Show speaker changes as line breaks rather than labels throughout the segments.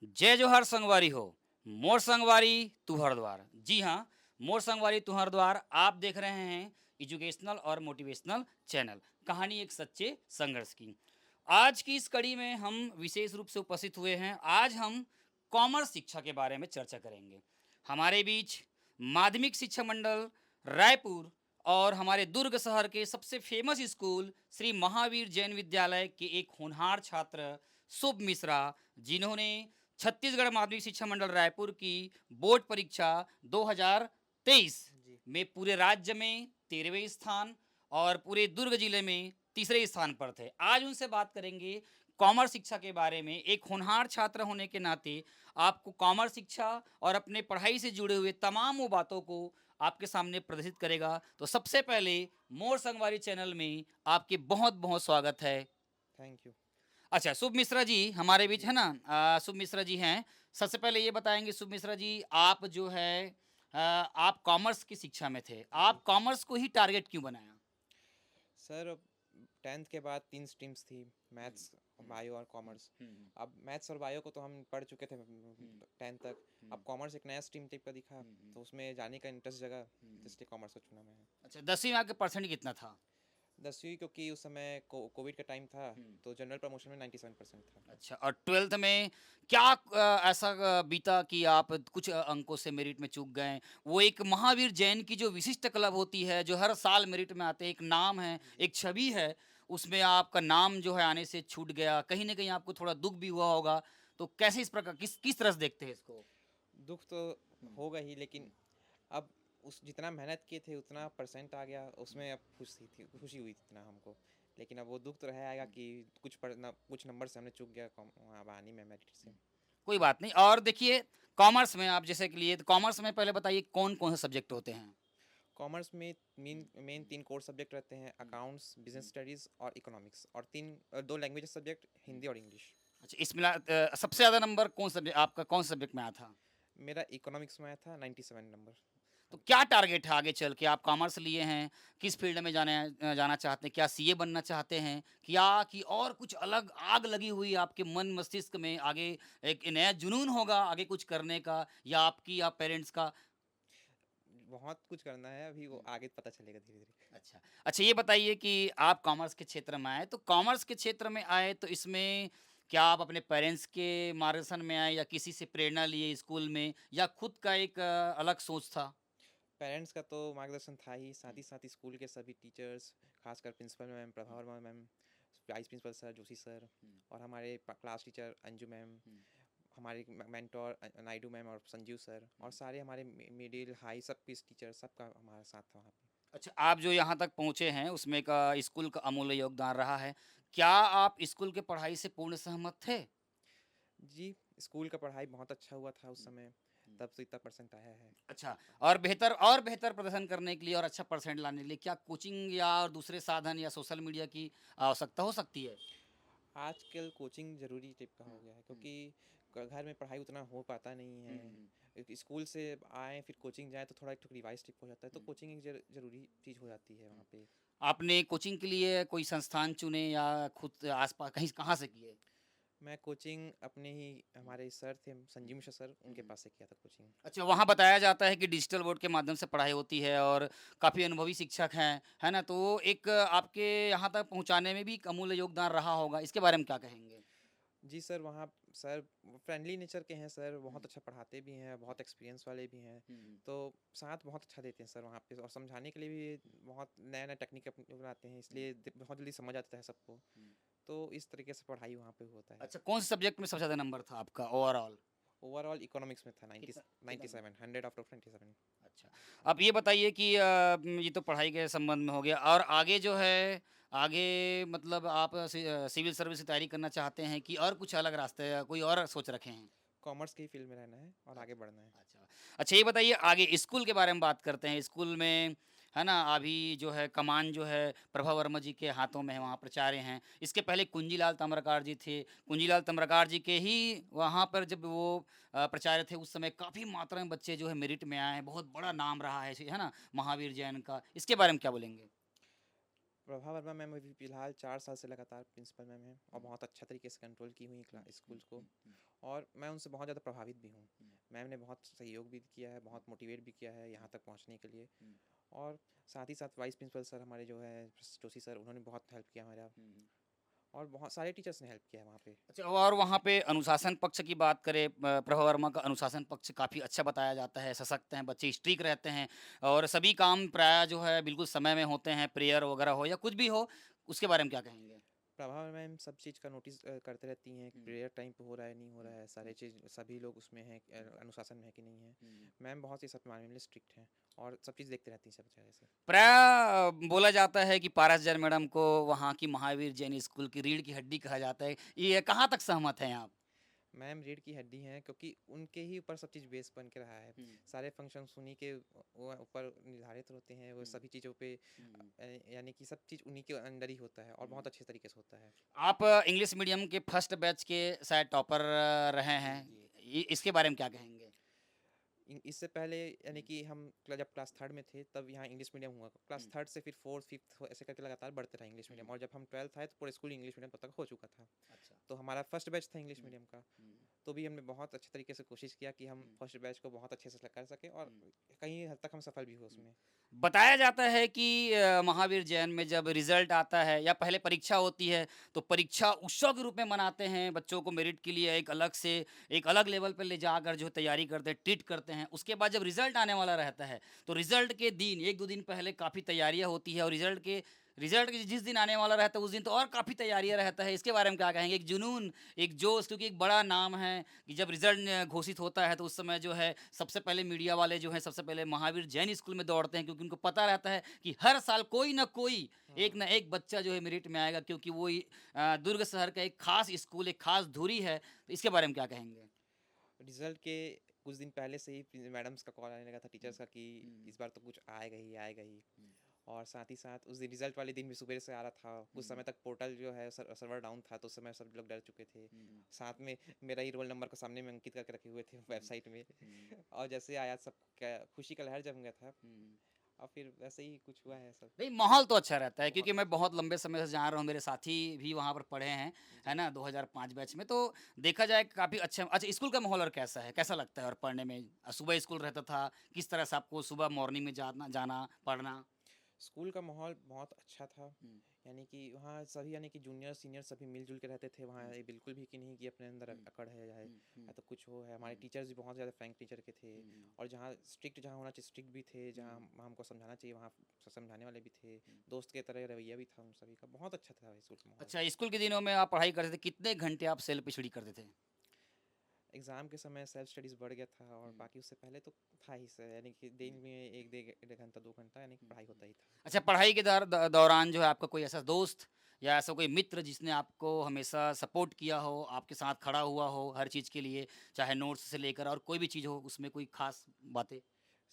जय जोहार संगवारी हो। मोर संगवारी तुहर द्वार। जी हाँ, मोर संगवारी तुहर द्वार आप देख रहे हैं एजुकेशनल और मोटिवेशनल चैनल कहानी एक सच्चे संघर्ष की। आज की इस कड़ी में हम विशेष रूप से उपस्थित हुए हैं। आज हम कॉमर्स शिक्षा के बारे में चर्चा करेंगे। हमारे बीच माध्यमिक शिक्षा मंडल रायपुर और हमारे दुर्ग शहर के सबसे फेमस स्कूल श्री महावीर जैन विद्यालय के एक होनहार छात्र शुभ मिश्रा, जिन्होंने छत्तीसगढ़ माध्यमिक शिक्षा मंडल रायपुर की बोर्ड परीक्षा 2023
जी,
में पूरे राज्य में 13वें स्थान और पूरे दुर्ग जिले में तीसरे स्थान पर थे। आज उनसे बात करेंगे कॉमर्स शिक्षा के बारे में। एक होनहार छात्र होने के नाते आपको कॉमर्स शिक्षा और अपने पढ़ाई से जुड़े हुए तमाम वो बातों को आपके सामने प्रदर्शित करेगा। तो सबसे पहले मोर संगवारी चैनल में आपके बहुत बहुत स्वागत है।
Thank you.
अच्छा, शुभ मिश्रा जी हमारे बीच
जी,
है ना। शुभ मिश्रा जी हैं। सबसे पहले ये बताएंगे शुभ मिश्रा जी, आप जो है आप कॉमर्स की शिक्षा में थे।
जी।
आप कॉमर्स को ही टारगेट क्यों बनाया?
सर 10th के बाद 3 स्ट्रीम्स थी,
हम्म,
मैथ्स,
हम्म,
बायो और
हम्म,
कॉमर्स।
हम्म,
अब मैथ्स और बायो को तो हम पढ़ चुके थे
हम्म,
10th तक।
हम्म,
अब कॉमर्स एक नया स्ट्रीम टाइप का दिखा,
हम्म,
तो उसमें जाने का इंटरेस्ट जगा, तो
हम्म।
इसलिए कॉमर्स को चुना मैंने।
अच्छा, 10वीं में आपके परसेंट कितना था?
10वीं क्योंकि उस समय कोविड का टाइम था,
हम्म।
तो जनरल प्रमोशन में 97% था।
अच्छा, और 12th में क्या ऐसा बीता कि आप कुछ अंकों से मेरिट में चूक गए? वो एक महावीर जैन की जो विशिष्ट क्लब होती है, जो हर साल मेरिट में आते हैं, एक नाम है,
जी।
एक छवि है, उसमें आपका नाम जो है आने से छूट गया। कहीं न कहीं आपको थोड़ा दुःख भी हुआ होगा। तो कैसे इस प्रकार किस किस तरह से देखते हैं इसको?
दुःख तो
हुँ,
होगा ही, लेकिन
हुँ,
अब उस जितना मेहनत किए थे उतना
हुँ,
परसेंट आ गया,
हुँ,
उसमें अब खुशी हुई इतना हमको। लेकिन अब वो दुःख तो रह आएगा
हुँ,
कि कुछ नंबर से हमने चूक गया वहाँ आने में मेरिट से।
हुँ। कोई बात नहीं। और देखिए, कॉमर्स में आप जैसे कि लिए, तो कॉमर्स में पहले बताइए कौन-कौन से सब्जेक्ट होते हैं?
कॉमर्स में
हुँ,
मेन मेन
हुँ,
3 कोर सब्जेक्ट रहते हैं,
हुँ,
अकाउंट्स, बिजनेस
हुँ,
स्टडीज़ और इकोनॉमिक्स, और 2 लैंग्वेज सब्जेक्ट,
हुँ।
हिंदी और इंग्लिश।
अच्छा, इसमें सबसे ज़्यादा नंबर कौन सब्जेक्ट आपका कौन से सब्जेक्ट में आया था?
मेरा इकोनॉमिक्स में आया था 97 नंबर।
तो क्या टारगेट है आगे चल के? आप कॉमर्स लिए हैं, किस फ़ील्ड में जाना चाहते हैं? क्या सीए बनना चाहते हैं? क्या कि और कुछ अलग आग लगी हुई है आपके मन मस्तिष्क में, आगे एक नया जुनून होगा आगे कुछ करने का, या आपकी या पेरेंट्स का?
बहुत कुछ करना है, अभी वो
हुँ,
आगे पता चलेगा धीरे-धीरे।
अच्छा। अच्छा, ये बताइए कि आप कॉमर्स के क्षेत्र में आए, तो कॉमर्स के क्षेत्र में आए तो इसमें क्या आप अपने पेरेंट्स के मार्गदर्शन में आए या किसी से प्रेरणा लिए स्कूल में, या खुद का एक अलग सोच था?
पेरेंट्स का तो मार्गदर्शन था ही,
हुँ,
साथ ही स्कूल के सभी टीचर्स, खासकर प्रिंसिपल मैम, प्रभा
हुँ,
Verma ma'am, vice principal sir, Joshi sir,
हुँ,
और हमारे क्लास टीचर अंजू मैम,
हुँ,
हमारे मेंटोर नायडू मैम और संजीव सर, और
हुँ।
सारे हमारे मिडिल हाई सब के टीचर, सबका हमारा साथ था वहाँ पे।
अच्छा, आप जो यहाँ तक पहुँचे हैं उसमें का स्कूल का अमूल्य योगदान रहा है। क्या आप स्कूल के पढ़ाई से पूर्ण सहमत थे?
जी, स्कूल का पढ़ाई बहुत अच्छा हुआ था उस
हुँ,
समय,
हुँ।
तब से इतना परसेंट आया है।
अच्छा, और बेहतर प्रदर्शन करने के लिए और अच्छा परसेंट लाने के लिए क्या कोचिंग या और दूसरे साधन या सोशल मीडिया की आवश्यकता हो सकती है?
आजकल कोचिंग ज़रूरी टाइप का
हुँ,
हो गया है,
हुँ,
क्योंकि घर में पढ़ाई उतना हो पाता नहीं
हुँ,
है।
हुँ,
स्कूल से आए फिर कोचिंग जाए तो थोड़ा एक रिवाइज टाइप हो जाता है, तो
हुँ,
कोचिंग एक ज़रूरी चीज़ हो जाती है
हुँ।
वहाँ पे।
आपने कोचिंग के लिए कोई संस्थान चुने या खुद आस-पास कहीं कहाँ से किए?
मैं कोचिंग अपने ही
हुँ,
हमारे सर थे,
हुँ,
संजीव मिश्रा सर,
हुँ,
उनके
हुँ।
पास से किया था कोचिंग।
अच्छा, वहाँ बताया जाता है कि डिजिटल बोर्ड के माध्यम से पढ़ाई होती है और काफ़ी अनुभवी शिक्षक हैं, है ना? तो वो एक आपके यहाँ तक पहुँचाने में भी एक अमूल्य योगदान रहा होगा, इसके बारे में क्या कहेंगे?
जी सर, वहाँ सर फ्रेंडली नेचर के हैं सर,
हुँ,
बहुत अच्छा पढ़ाते भी हैं,
हुँ,
बहुत एक्सपीरियंस वाले भी हैं।
हुँ, हुँ,
तो साथ बहुत अच्छा देते हैं सर वहाँ पे, और समझाने के लिए भी बहुत नया-नया टेक्निक बनाते हैं,
हुँ,
इसलिए बहुत जल्दी समझ आता है सबको।
हुँ।
तो इस तरीके से पढ़ाई वहाँ पे होता है।
अच्छा, कौन से सब्जेक्ट में सबसे ज़्यादा नंबर था आपका ओवरऑल?
ओवरऑल इकोनॉमिक्स में था 90
कितना नंबर?
97, 100 out of 97।
अच्छा, अब ये बताइए कि ये तो पढ़ाई के संबंध में हो गया, और आगे जो है, आगे मतलब आप सिविल सर्विस की तैयारी करना चाहते हैं कि और कुछ अलग रास्ते या कोई और सोच रखे हैं?
कॉमर्स की फील्ड में रहना है और आगे
अच्छा,
बढ़ना है।
अच्छा। अच्छा, ये बताइए आगे स्कूल के बारे में बात करते हैं। स्कूल में, है ना, अभी जो है कमान जो है प्रभा वर्मा जी के हाथों में है, वहाँ प्राचार्य हैं। इसके पहले कुंजीलाल तम्रकार जी थे। कुंजीलाल तम्रकार जी के ही वहाँ पर जब वो प्राचार्य थे, उस समय काफ़ी मात्रा में बच्चे जो है मेरिट में आए हैं। बहुत बड़ा नाम रहा है ना, महावीर जैन का। इसके बारे में क्या बोलेंगे?
प्रभा वर्मा मैम अभी फिलहाल 4 साल से लगातार प्रिंसिपल मैम हैं, और
हुँ,
बहुत अच्छा तरीके से कंट्रोल की हुई
हुँ,
क्लास
हुँ,
स्कूल को।
हुँ, हुँ।
और मैं उनसे बहुत ज़्यादा प्रभावित भी हूँ। मैम ने बहुत सहयोग भी किया है, बहुत मोटिवेट भी किया है यहाँ तक पहुँचने के लिए। और साथ ही साथ वाइस प्रिंसिपल सर हमारे जो है जोशी सर, उन्होंने बहुत हेल्प किया हमारा। और बहुत सारे टीचर्स ने हेल्प किया है वहाँ पे।
अच्छा, और वहाँ पे अनुशासन पक्ष की बात करें, प्रभा वर्मा का अनुशासन पक्ष काफ़ी अच्छा बताया जाता है, सशक्त हैं बच्चे, स्ट्रिक्ट रहते हैं और सभी काम प्रायः जो है बिल्कुल समय में होते हैं, प्रेयर वगैरह हो या कुछ भी हो, उसके बारे में क्या कहेंगे?
प्रभा मैम सब चीज़ का नोटिस करते रहती हैं कि
हुँ,
प्रेयर टाइम पे हो रहा है नहीं हो रहा है,
हुँ,
सारे चीज़ सभी लोग उसमें हैं, अनुशासन में है कि नहीं है।
हुँ।
मैम बहुत ही सब मामले में स्ट्रिक्ट हैं और सब चीज़ देखते रहती हैं सब जगह से।
प्रायः बोला जाता है कि पारस जैन मैडम को वहाँ की महावीर जैन स्कूल की रीढ़ की हड्डी कहा जाता है। ये कहाँ तक सहमत हैं आप?
मैम रीढ़ की हड्डी हैं क्योंकि उनके ही ऊपर सब चीज़ बेस बन के रहा है।
हुँ,
सारे फंक्शंस उन्हीं के ऊपर निर्धारित होते हैं, वो
हुँ,
सभी चीज़ों पे
हुँ।
यानी कि सब चीज़ उन्हीं के अंडर ही होता है और बहुत अच्छे तरीके से होता है।
आप इंग्लिश मीडियम के फर्स्ट बैच के शायद टॉपर रहे हैं। इसके बारे में क्या कहेंगे?
इससे पहले यानी
हुँ,
कि हम जब क्लास थर्ड में थे तब यहाँ इंग्लिश मीडियम हुआ, क्लास
हुँ,
थर्ड से फिर फोर्थ फिफ्थ ऐसे करके लगातार बढ़ते रहा इंग्लिश मीडियम।
हुँ।
और जब हम ट्वेल्थ आए तो पूरे स्कूल इंग्लिश मीडियम तब तक हो चुका था।
अच्छा।
तो हमारा फर्स्ट बैच था इंग्लिश
हुँ,
मीडियम का।
हुँ,
तो भी हमने बहुत अच्छे तरीके से कोशिश किया कि हम
हुँ,
फर्स्ट बैच को बहुत अच्छे से कर सकें और
हुँ,
कहीं हद तक हम सफल भी हुए
हुँ।
उसमें।
बताया जाता है कि महावीर जैन में जब रिजल्ट आता है या पहले परीक्षा होती है, तो परीक्षा उत्सव के रूप में मनाते हैं। बच्चों को मेरिट के लिए एक अलग से एक अलग लेवल पे ले जाकर जो तैयारी करते हैं, ट्रीट करते हैं। उसके बाद जब रिजल्ट आने वाला रहता है, तो रिजल्ट के दिन 1-2 दिन पहले काफ़ी तैयारियाँ होती है और रिजल्ट के जिस दिन आने वाला रहता है, उस दिन तो और काफ़ी तैयारियाँ रहता है। इसके बारे में क्या कहेंगे? एक जुनून, एक जोश, क्योंकि एक बड़ा नाम है कि जब रिजल्ट घोषित होता है तो उस समय जो है सबसे पहले मीडिया वाले जो हैं सबसे पहले महावीर जैन स्कूल में दौड़ते हैं, क्योंकि उनको पता रहता है कि हर साल कोई ना कोई एक
हाँ।
ना एक बच्चा जो है मेरिट में आएगा, क्योंकि वो दुर्ग शहर का एक खास स्कूल, एक खास धुरी है। तो इसके बारे में क्या कहेंगे?
रिजल्ट के कुछ दिन पहले से ही मैडम्स का कॉल आने लगा था,
हुँ,
टीचर्स का, कि
हुँ,
इस बार तो कुछ आएगा ही आएगा ही।
हुँ,
और साथ ही साथ उस दिन रिजल्ट वाले दिन भी सुबह से आ रहा था, कुछ
हुँ,
समय तक पोर्टल जो है सर्वर डाउन था, तो उस समय सब लोग डर चुके थे।
हुँ,
साथ में मेरा ही रोल नंबर को सामने में अंकित करके रखे हुए थे
हुँ,
वेबसाइट में।
हुँ,
और जैसे आया सब खुशी का लहर जम गया था।
हुँ।
और फिर वैसे ही कुछ हुआ है सब।
नहीं, माहौल तो अच्छा रहता है, क्योंकि
बहुत
मैं
अच्छा।
बहुत लंबे समय से जान रहा हूँ, मेरे साथी भी वहाँ पर पढ़े हैं, है
जी।
ना? 2005 बैच में, तो देखा जाए काफ़ी अच्छा स्कूल का माहौल और कैसा है? कैसा लगता है और पढ़ने में? सुबह स्कूल रहता था, किस तरह से आपको सुबह मॉर्निंग में जाना, पढ़ना?
स्कूल का माहौल बहुत अच्छा था।
हुँ,
यानी कि वहाँ सभी, यानी कि जूनियर सीनियर सभी मिलजुल के रहते थे वहाँ।
हुँ,
ये बिल्कुल भी कि नहीं कि अपने अंदर
हुँ,
अकड़ है
हुँ, हुँ,
या तो कुछ हो है। हमारे
हुँ,
टीचर्स भी बहुत ज़्यादा फ्रैंक टीचर के थे।
हुँ,
और जहाँ स्ट्रिक्ट जहाँ होना चाहिए स्ट्रिक्ट भी थे,
हुँ,
जहाँ हमको समझाना चाहिए वहाँ समझाने वाले भी थे।
हुँ।
दोस्त के तरह रवैया भी था उन सभी का। बहुत अच्छा था स्कूल का माहौल।
अच्छा, स्कूल के दिनों में आप पढ़ाई करते थे, कितने घंटे आप सेल्फ स्टडी करते थे?
एग्ज़ाम के समय सेल्फ स्टडीज़ बढ़ गया था और
हुँ,
बाकी उससे पहले तो था ही सर, यानी कि
हुँ,
दिन में 1 डेढ़ घंटा 2 घंटा यानी कि
हुँ,
पढ़ाई
हुँ।
होता ही था।
अच्छा, पढ़ाई के दौरान जो है आपका कोई ऐसा दोस्त या ऐसा कोई मित्र जिसने आपको हमेशा सपोर्ट किया हो, आपके साथ खड़ा हुआ हो हर चीज़ के लिए, चाहे नोट्स से लेकर और कोई भी चीज़ हो, उसमें कोई ख़ास बातें?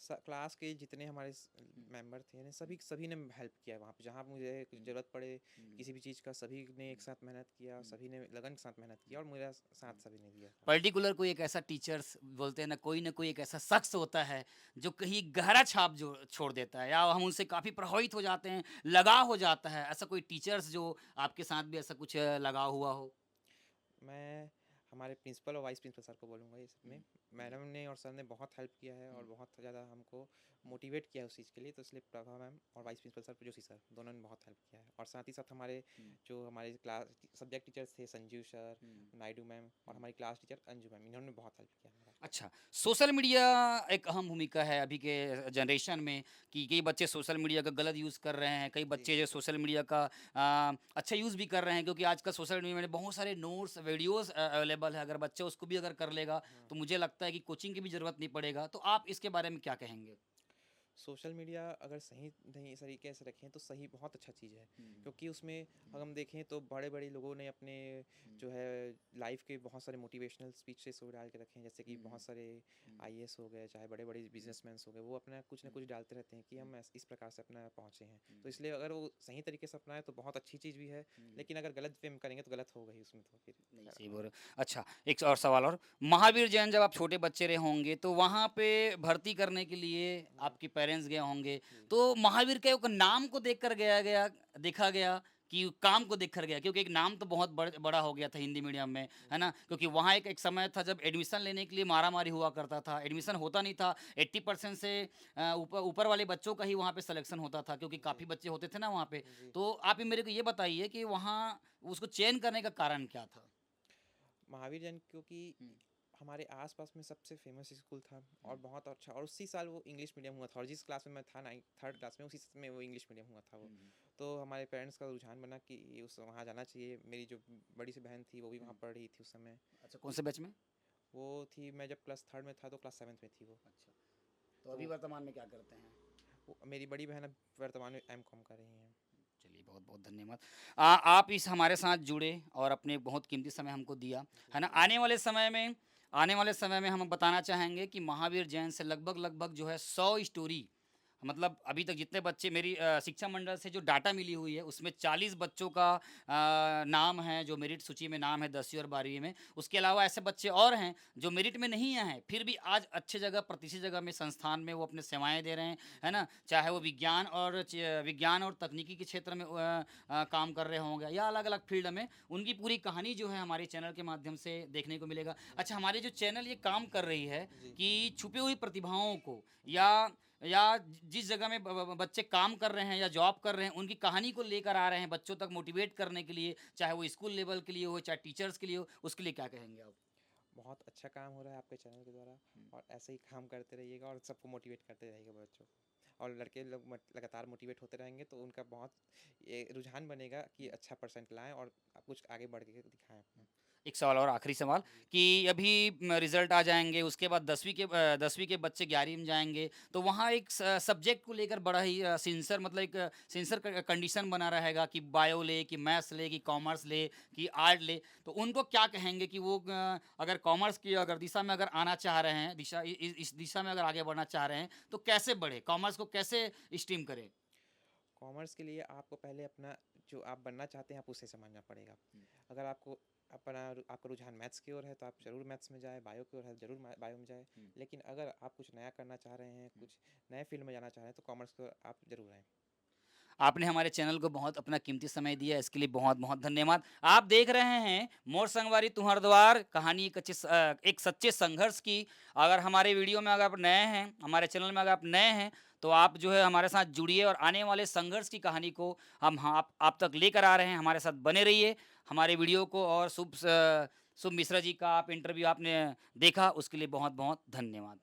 क्लास के जितने हमारे
हुँ,
मेंबर थे ना,
हुँ,
सभी सभी ने हेल्प किया है वहाँ पे, जहाँ मुझे कुछ
हुँ,
ज़रूरत पड़े
हुँ,
किसी भी चीज़ का, सभी ने एक
हुँ,
साथ मेहनत किया,
हुँ,
सभी ने लगन के साथ मेहनत
हुँ,
किया और मेरा
हुँ।
साथ सभी ने दिया था।
पर्टिकुलर कोई एक ऐसा टीचर्स बोलते हैं ना कोई एक ऐसा शख्स होता है जो कहीं गहरा छाप जो छोड़ देता है या हम उनसे काफ़ी प्रभावित हो जाते हैं, लगाव हो जाता है, ऐसा कोई टीचर्स जो आपके साथ भी ऐसा कुछ लगाव हुआ हो?
मैं हमारे प्रिंसिपल और वाइस प्रिंसिपल सर को बोलूँगा ये सब
हुँ,
में।
जी।
मैडम ने और सर ने बहुत हेल्प किया है और
हुँ,
बहुत ज़्यादा हमको
हुँ,
मोटिवेट किया है उस चीज़ के लिए, तो इसलिए प्रभा मैम और vice principal sir Joshi sir दोनों ने बहुत हेल्प किया है। और साथ ही साथ हमारे
हुँ,
जो हमारे क्लास सब्जेक्ट टीचर्स थे, संजीव सर,
हुँ,
नायडू मैम और
हुँ।
हमारी क्लास टीचर अंजू मैम, इन्होंने बहुत हेल्प किया हमारा।
अच्छा, सोशल मीडिया एक अहम भूमिका है अभी के जनरेशन में कि कई बच्चे सोशल मीडिया का गलत यूज़ कर रहे हैं, कई
जी।
बच्चे जो सोशल मीडिया का अच्छा यूज़ भी कर रहे हैं, क्योंकि आजकल सोशल मीडिया में बहुत सारे नोट्स, वीडियोज़ अवेलेबल है। अगर बच्चा उसको भी अगर कर लेगा,
हाँ।
तो मुझे लगता है कि कोचिंग की भी ज़रूरत नहीं पड़ेगा। तो आप इसके बारे में क्या कहेंगे?
सोशल मीडिया अगर सही नहीं तरीके से रखें तो सही बहुत अच्छा चीज़ है,
हुँ,
क्योंकि उसमें
हुँ,
अगर हम देखें तो बड़े बड़े लोगों ने अपने
हुँ,
जो है लाइफ के बहुत सारे मोटिवेशनल स्पीचेस वो डाल के रखे हैं, जैसे कि
हुँ,
बहुत सारे
हुँ,
आईएएस हो गए, चाहे बड़े बड़े
हुँ,
बिजनेसमैन हो गए, वो अपना कुछ ना
हुँ,
कुछ डालते रहते हैं कि
हुँ,
हम इस प्रकार से अपना पहुँचे हैं।
हुँ,
तो इसलिए अगर वो सही तरीके से अपनाए तो बहुत अच्छी चीज़ भी है,
हुँ।
लेकिन अगर गलत वे में करेंगे तो गलत होगा ही उसमें, तो फिर
नहीं,
खैर।
सही बोल रहे हो। अच्छा, एक और सवाल और, महावीर जैन जब आप छोटे बच्चे रहे होंगे, तो वहाँ पे भर्ती करने के लिए
जी।
आपके पेरेंट्स गए होंगे,
जी।
तो महावीर के एक नाम को देखकर देखा गया कि काम को देख कर गया? क्योंकि एक नाम तो बहुत बड़ा हो गया था हिंदी मीडियम में, है ना? क्योंकि वहाँ एक समय था जब एडमिशन लेने के लिए मारा-मारी हुआ करता था, एडमिशन होता नहीं था, 80% से ऊपर ऊपर वाले बच्चों का ही वहाँ पे सिलेक्शन होता था, क्योंकि काफ़ी
जी
बच्चे होते थे ना वहाँ पे।
जी
तो आप ये मेरे को ये बताइए कि वहाँ उसको चयन करने का कारण क्या था?
महावीर जैन क्योंकि
हुँ,
हमारे आसपास में सबसे फेमस स्कूल था और
हुँ,
बहुत अच्छा, और उसी साल वो इंग्लिश मीडियम हुआ था, और जिस क्लास में मैं था नाइन थर्ड क्लास में उसी समय वो इंग्लिश मीडियम हुआ था वो।
हुँ,
तो हमारे पेरेंट्स का रुझान बना कि उस वहाँ जाना चाहिए। मेरी जो बड़ी सी बहन थी वो भी वहाँ
हुँ।
पढ़ रही थी उस समय।
अच्छा, कौन से बैच में?
वो थी, मैं जब क्लास थर्ड में था तो क्लास सेवन्थ में थी वो।
अच्छा, तो अभी
तो
वर्तमान में क्या करते हैं?
मेरी बड़ी बहन अब वर्तमान में एम कॉम कर रही हैं।
चलिए, बहुत-बहुत धन्यवाद। आप इस हमारे साथ जुड़े और अपने बहुत कीमती समय हमको दिया,
जी
है ना? आने वाले समय में हम बताना चाहेंगे कि महावीर जैन से लगभग-लगभग जो है 100 स्टोरी, मतलब अभी तक जितने बच्चे मेरी शिक्षा मंडल से जो डाटा मिली हुई है, उसमें 40 बच्चों का नाम है जो मेरिट सूची में नाम है 10वीं और 12वीं में। उसके अलावा ऐसे बच्चे और हैं जो मेरिट में नहीं आए हैं, फिर भी आज अच्छे जगह, प्रतिष्ठित जगह में, संस्थान में वो अपने सेवाएँ दे रहे हैं, है ना? चाहे वो विज्ञान और तकनीकी के क्षेत्र में काम कर रहे होंगे या अलग-अलग फ़ील्ड में, उनकी पूरी कहानी जो है हमारे चैनल के माध्यम से देखने को मिलेगा। अच्छा, हमारी जो चैनल ये काम कर रही है
जी
कि छुपी हुई प्रतिभाओं को या जिस जगह में बच्चे काम कर रहे हैं या जॉब कर रहे हैं, उनकी कहानी को लेकर आ रहे हैं बच्चों तक मोटिवेट करने के लिए, चाहे वो स्कूल लेवल के लिए हो, चाहे टीचर्स के लिए हो, उसके लिए क्या कहेंगे आप?
बहुत अच्छा काम हो रहा है आपके चैनल के द्वारा,
हुँ।
और ऐसे ही काम करते रहिएगा और सबको मोटिवेट करते रहिएगा बच्चों को। और लड़के लोग लगातार मोटिवेट होते रहेंगे तो उनका बहुत ये रुझान बनेगा कि अच्छा परसेंट लाएं और कुछ आगे बढ़ के दिखाएं अपना।
एक सवाल और आखिरी सवाल
जी
कि अभी रिजल्ट आ जाएँगे, उसके बाद 10वीं के बच्चे 11वीं में जाएँगे, तो वहाँ एक सब्जेक्ट को लेकर बड़ा ही सिंसियर, मतलब एक सिंसियर कंडीशन बना रहेगा कि बायो ले, कि मैथ्स ले, कि कॉमर्स ले, कि आर्ट ले। तो उनको क्या कहेंगे कि वो अगर कॉमर्स की अगर दिशा में अगर आना चाह रहे हैं, इस दिशा में अगर आगे बढ़ना चाह रहे हैं, तो कैसे बढ़ें? कॉमर्स को कैसे स्ट्रीम करें?
कॉमर्स के लिए आपको पहले अपना जो आप बनना चाहते हैं आप उसे समझना पड़ेगा।
हुँ,
अगर आपको आपका रुझान मैथ्स की ओर है तो आप ज़रूर मैथ्स में जाएँ, बायो की ओर है ज़रूर बायो में जाएँ।
हुँ,
लेकिन अगर आप कुछ नया करना चाह रहे हैं,
हुँ।
कुछ नए फील्ड में जाना चाह रहे हैं तो कॉमर्स की ओर आप ज़रूर आएँ।
आपने हमारे चैनल को बहुत अपना कीमती समय दिया, इसके लिए बहुत-बहुत धन्यवाद। आप देख रहे हैं मोर संगवारी तुहर द्वार, कहानी एक सच्चे संघर्ष की। अगर हमारे वीडियो में अगर आप नए हैं, हमारे चैनल में अगर आप नए हैं, तो आप जो है हमारे साथ जुड़िए और आने वाले संघर्ष की कहानी को हम आप तक लेकर आ रहे हैं, हमारे साथ बने रहिए। हमारे वीडियो को और शुभ मिश्रा जी का आप इंटरव्यू आपने देखा, उसके लिए बहुत-बहुत धन्यवाद।